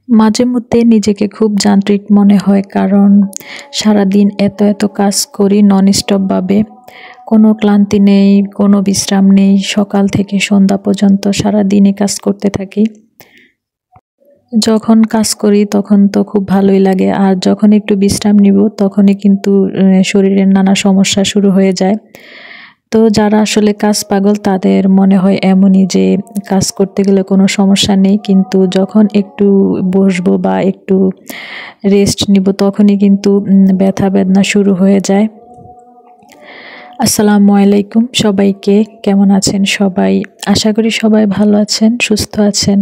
মাঝে মধ্যে নিজেকে খুব যান্ত্রিক মনে হয়, কারণ সারাদিন এত কাজ করি ননস্টপ ভাবে। কোনো ক্লান্তি নেই, কোনো বিশ্রাম নেই। সকাল থেকে সন্ধ্যা পর্যন্ত সারাদিনই কাজ করতে থাকি। যখন কাজ করি তখন তো খুব ভালোই লাগে, আর যখন একটু বিশ্রাম নিব তখনই কিন্তু শরীরের নানা সমস্যা শুরু হয়ে যায়। তো যারা আসলে কাজ পাগল তাদের মনে হয় এমনই যে কাজ করতে গেলে কোনো সমস্যা নেই, কিন্তু যখন একটু বসবো বা একটু রেস্ট নিব তখনই কিন্তু ব্যথা বেদনা শুরু হয়ে যায়। আসসালামু আলাইকুম সবাইকে, কেমন আছেন সবাই? আশা করি সবাই ভালো আছেন, সুস্থ আছেন।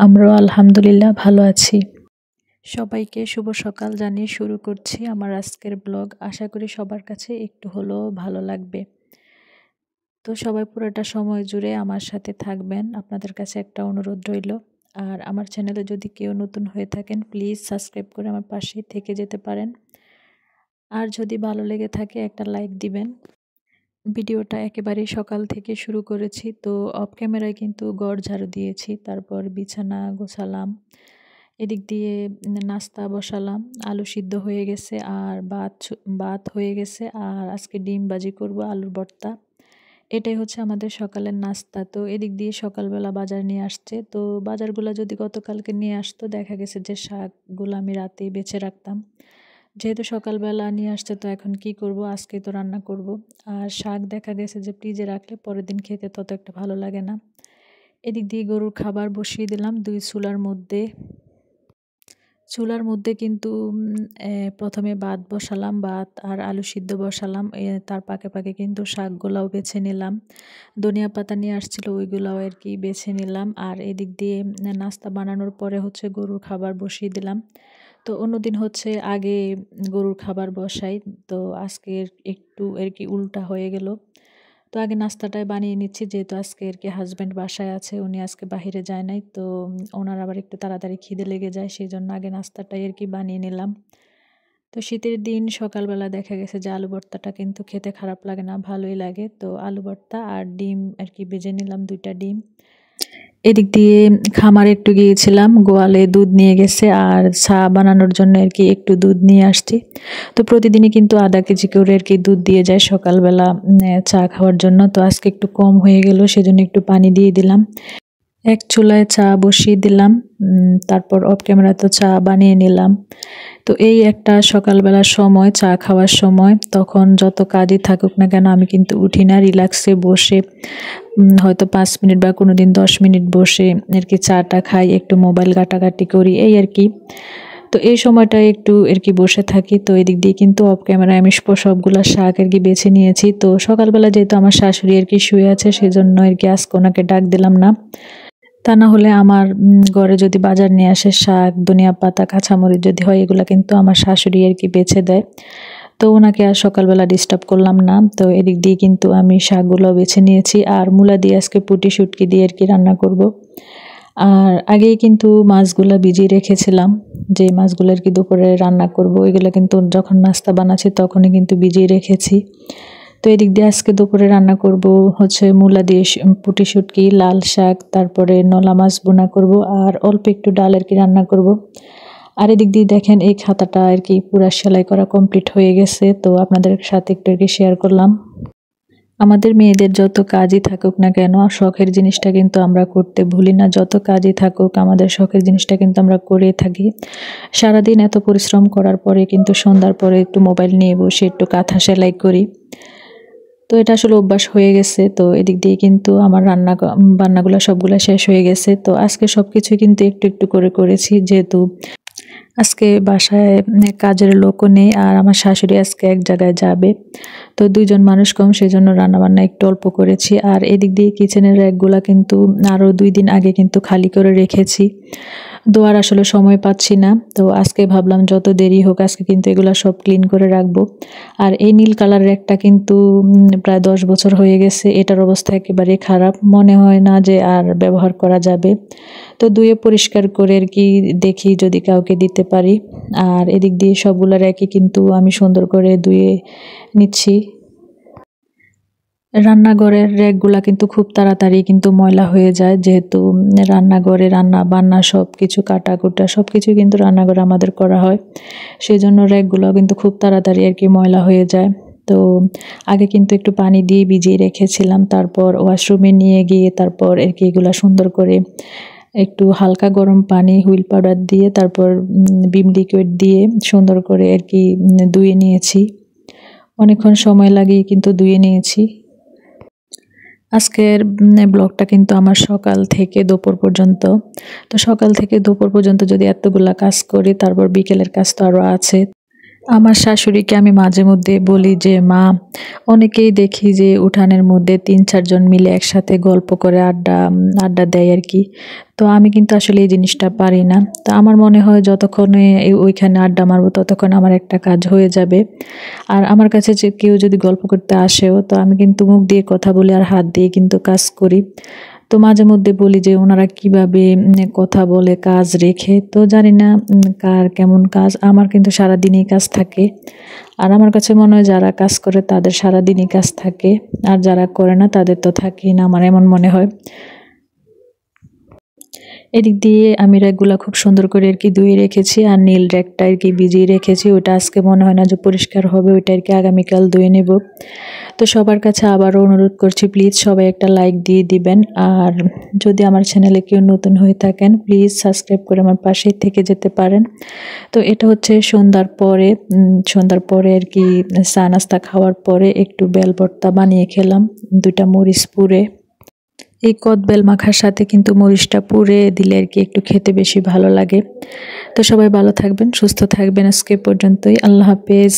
আমরাও আলহামদুলিল্লাহ ভালো আছি। সবাইকে শুভ সকাল জানিয়ে শুরু করছি আমার আজকের ব্লগ। আশা করি সবার কাছে একটু হলেও ভালো লাগবে। তো সবাই পুরোটা সময় জুড়ে আমার সাথে থাকবেন, আপনাদের কাছে একটা অনুরোধ রইল। আর আমার চ্যানেলে যদি কেউ নতুন হয়ে থাকেন প্লিজ সাবস্ক্রাইব করে আমার পাশে থেকে যেতে পারেন। আর যদি ভালো লেগে থাকে একটা লাইক দিবেন। ভিডিওটা একেবারেই সকাল থেকে শুরু করেছি, তো অফ ক্যামেরায় কিন্তু ঘর ঝাড়ু দিয়েছি, তারপর বিছানা গোছালাম, এদিক দিয়ে নাস্তা বসালাম। আলু সিদ্ধ হয়ে গেছে আর ভাত হয়ে গেছে, আর আজকে ডিম ভাজি করব, আলুর ভর্তা। এটাই হচ্ছে আমাদের সকালের নাস্তা। তো এদিক দিয়ে সকালবেলা বাজার নিয়ে আসছে, তো বাজারগুলো যদি গতকালকে নিয়ে আসতো দেখা গেছে যে শাকগুলো আমি রাতেই বেছে রাখতাম। যেহেতু সকালবেলা নিয়ে আসছে তো এখন কি করব, আজকে তো রান্না করব। আর শাক দেখা গেছে যে ফ্রিজে রাখলে পরের দিন খেতে তত একটা ভালো লাগে না। এদিক দিয়ে গরুর খাবার বসিয়ে দিলাম চুলার মধ্যে কিন্তু প্রথমে ভাত বসালাম, ভাত আর আলু সিদ্ধ বসালাম। তার পাকে পাকে কিন্তু শাকগুলাও বেছে নিলাম। ধনিয়া পাতা নিয়ে আসছিল, ওইগুলাও আর কি বেছে নিলাম। আর এদিক দিয়ে নাস্তা বানানোর পরে হচ্ছে গরুর খাবার বসিয়ে দিলাম। তো অন্যদিন হচ্ছে আগে গরুর খাবার বসাই, তো আজকে একটু আর কি উল্টা হয়ে গেল। তো আগে নাস্তাটাই বানিয়ে নিচ্ছি, যেহেতু আজকে আর কি হাজব্যান্ড বাসায় আছে, উনি আজকে বাহিরে যায় নাই। তো ওনার আবার একটু তাড়াতাড়ি খিদে লেগে যায়, সেই জন্য আগে নাস্তাটাই আর কি বানিয়ে নিলাম। তো শীতের দিন সকালবেলা দেখা গেছে যে আলু ভর্তাটা কিন্তু খেতে খারাপ লাগে না, ভালোই লাগে। তো আলু ভর্তা আর ডিম আর কি ভেজে নিলাম, 2টা ডিম। এদিক দিয়ে খামারে একটু গিয়েছিলাম, গোয়ালে দুধ নিয়ে গেছে, আর চা বানানোর জন্য আর কি একটু দুধ নিয়ে আসছি। তো প্রতিদিনই কিন্তু আধা কেজি করে আর কি দুধ দিয়ে যায় সকালবেলা চা খাওয়ার জন্য। তো আজকে একটু কম হয়ে গেল, সেজন্য একটু পানি দিয়ে দিলাম। এক চুলায় চা বসিয়ে দিলাম, তারপর অফ ক্যামেরা তো চা বানিয়ে নিলাম। তো এই একটা সকালবেলার সময়, চা খাওয়ার সময়, তখন যত কাজই থাকুক না কেন আমি কিন্তু উঠি না, রিল্যাক্সে বসে হয়তো 5 মিনিট বা কোনো দিন 10 মিনিট বসে আর কি চাটা খাই, একটু মোবাইল ঘাটাঘাটি করি, এই আর কি। তো এই সময়টা একটু আর কি বসে থাকি। তো এদিক দিয়ে কিন্তু অফ ক্যামেরায় আমি সবগুলা শাক আর কি বেছে নিয়েছি। তো সকালবেলা যেহেতু আমার শাশুড়ি আর কি শুয়ে আছে, সেজন্য আর কি আজকে ওনাকে ডাক দিলাম না। তা না হলে আমার ঘরে যদি বাজার নিয়ে আসে শাক, ধনিয়া পাতা, কাঁচামরিচ যদি হয়, এগুলো কিন্তু আমার শাশুড়ি আর কি বেছে দেয়। তো ওনাকে আর সকালবেলা ডিস্টার্ব করলাম না। তো এদিক দিয়ে কিন্তু আমি শাকগুলো বেছে নিয়েছি, আর মূলা দিয়ে আজকে পুঁটি শুটকি দিয়ে আর কি রান্না করব। আর আগেই কিন্তু মাছগুলো ভিজিয়ে রেখেছিলাম, যে মাছগুলো আর কি দুপুরে রান্না করব, এগুলো কিন্তু যখন নাস্তা বানাচ্ছি তখনই কিন্তু ভিজিয়ে রেখেছি। তো এদিক দিয়ে আজকে দুপুরে রান্না করব হচ্ছে মূলা দিয়ে পুঁটি শুটকি, লাল শাক, তারপরে নলা মাছ বোনা করব, আর অল্প একটু ডাল আর কি রান্না করব। আর এদিক দিয়ে দেখেন এই খাতাটা আর কি পুরা সেলাই করা কমপ্লিট হয়ে গেছে, তো আপনাদের সাথে একটু আর কি শেয়ার করলাম। আমাদের মেয়েদের যত কাজই থাকুক না কেন, শখের জিনিসটা কিন্তু আমরা করতে ভুলি না। যত কাজই থাকুক আমাদের শখের জিনিসটা কিন্তু আমরা করে থাকি। সারাদিন এত পরিশ্রম করার পরে কিন্তু সন্ধ্যার পরে একটু মোবাইল নিয়ে বসে একটু কাঁথা সেলাই করি। তো এটা আসলে অভ্যাস হয়ে গেছে। তো এদিক দিয়ে কিন্তু আমার বান্নাগুলো সবগুলো শেষ হয়ে গেছে। তো আজকে সবকিছু কিন্তু একটু একটু করে করেছি, যেহেতু আজকে বাসায় কাজের লোকও নেই, আর আমার শাশুড়ি আজকে এক জায়গায় যাবে। তো 2জন মানুষ কম, সেজন্য রান্নাবান্না একটু অল্প করেছি। আর এদিক দিয়ে কিচেনের র্যাকগুলা কিন্তু আরও 2 দিন আগে কিন্তু খালি করে রেখেছি। ধোয়ার আসলে সময় পাচ্ছি না, তো আজকে ভাবলাম যত দেরি হোক আজকে কিন্তু এগুলা সব ক্লিন করে রাখবো। আর এই নীল কালারের একটা কিন্তু প্রায় 10 বছর হয়ে গেছে, এটার অবস্থা একেবারে খারাপ, মনে হয় না যে আর ব্যবহার করা যাবে। তো ধুয়ে পরিষ্কার করে আর কি দেখি যদি কাউকে দিতে পারি। আর এদিক দিয়ে সবগুলো র্যাকই কিন্তু আমি সুন্দর করে ধুয়ে নিচ্ছি। রান্নাঘরের র্যাকগুলা কিন্তু খুব তাড়াতাড়ি কিন্তু ময়লা হয়ে যায়, যেহেতু রান্নাঘরে রান্না বান্না সব কিছু কাটাকুটা সব কিছু কিন্তু রান্নাঘরে আমাদের করা হয়, সেই জন্য র্যাকগুলো কিন্তু খুব তাড়াতাড়ি আর কি ময়লা হয়ে যায়। তো আগে কিন্তু একটু পানি দিয়ে ভিজিয়ে রেখেছিলাম, তারপর ওয়াশরুমে নিয়ে গিয়ে তারপর আর কি এগুলো সুন্দর করে একটু হালকা গরম পানি হুইল পাউডার দিয়ে তারপর ভিম লিকুইড দিয়ে সুন্দর করে আর কি ধুয়ে নিয়েছি। অনেকক্ষণ সময় লাগিয়ে কিন্তু ধুয়ে নিয়েছি। আজকের ব্লগটা কিন্তু আমার সকাল থেকে দুপুর পর্যন্ত। তো সকাল থেকে দুপুর পর্যন্ত যদি এতগুলা কাজ করি, তারপর বিকেলের কাজ তো আরও আছে। আমার শাশুড়িকে আমি মাঝে মধ্যে বলি যে, মা, অনেকেই দেখি যে উঠানের মধ্যে ৩-৪ জন মিলে একসাথে গল্প করে আড্ডা দেয় আর কি। তো আমি কিন্তু আসলে এই জিনিসটা পারি না। তো আমার মনে হয় যতক্ষণে ওইখানে আড্ডা মারবো ততক্ষণ আমার একটা কাজ হয়ে যাবে। আর আমার কাছে যে কেউ যদি গল্প করতে আসেও, তো আমি কিন্তু মুখ দিয়ে কথা বলি আর হাত দিয়ে কিন্তু কাজ করি। তো মাঝে মধ্যে বলি যে ওনারা কিভাবে কথা বলে কাজ রেখে, তো জানি না কার কেমন কাজ। আমার কিন্তু সারাদিনই কাজ থাকে, আর আমার কাছে মনে হয় যারা কাজ করে তাদের সারাদিনই কাজ থাকে, আর যারা করে না তাদের তো থাকেই না, আমার এমন মনে হয়। এদিক দিয়ে আমি র্যাকগুলা খুব সুন্দর করে আর কি ধুয়ে রেখেছি, আর নীল র্যাকটা আর কি ভিজিয়ে রেখেছি। ওইটা আজকে মনে হয় না যে পরিষ্কার হবে, ওইটা আর কি আগামীকাল ধুয়ে নেব। তো সবার কাছে আবারও অনুরোধ করছি, প্লিজ সবাই একটা লাইক দিয়ে দিবেন। আর যদি আমার চ্যানেলে কেউ নতুন হয়ে থাকেন, প্লিজ সাবস্ক্রাইব করে আমার পাশে থেকে যেতে পারেন। তো এটা হচ্ছে সন্ধ্যার পরে আর কি চা নাস্তা খাওয়ার পরে একটু বেল ভর্তা বানিয়ে খেলাম, 2টা মরিচ পুড়ে। এই কদবেল মাখার সাথে কিন্তু মরিচটা পুড়ে দিলে আর কি একটু খেতে বেশি ভালো লাগে। তো সবাই ভালো থাকবেন, সুস্থ থাকবেন। আজকে পর্যন্তই, আল্লাহ হাফেজ।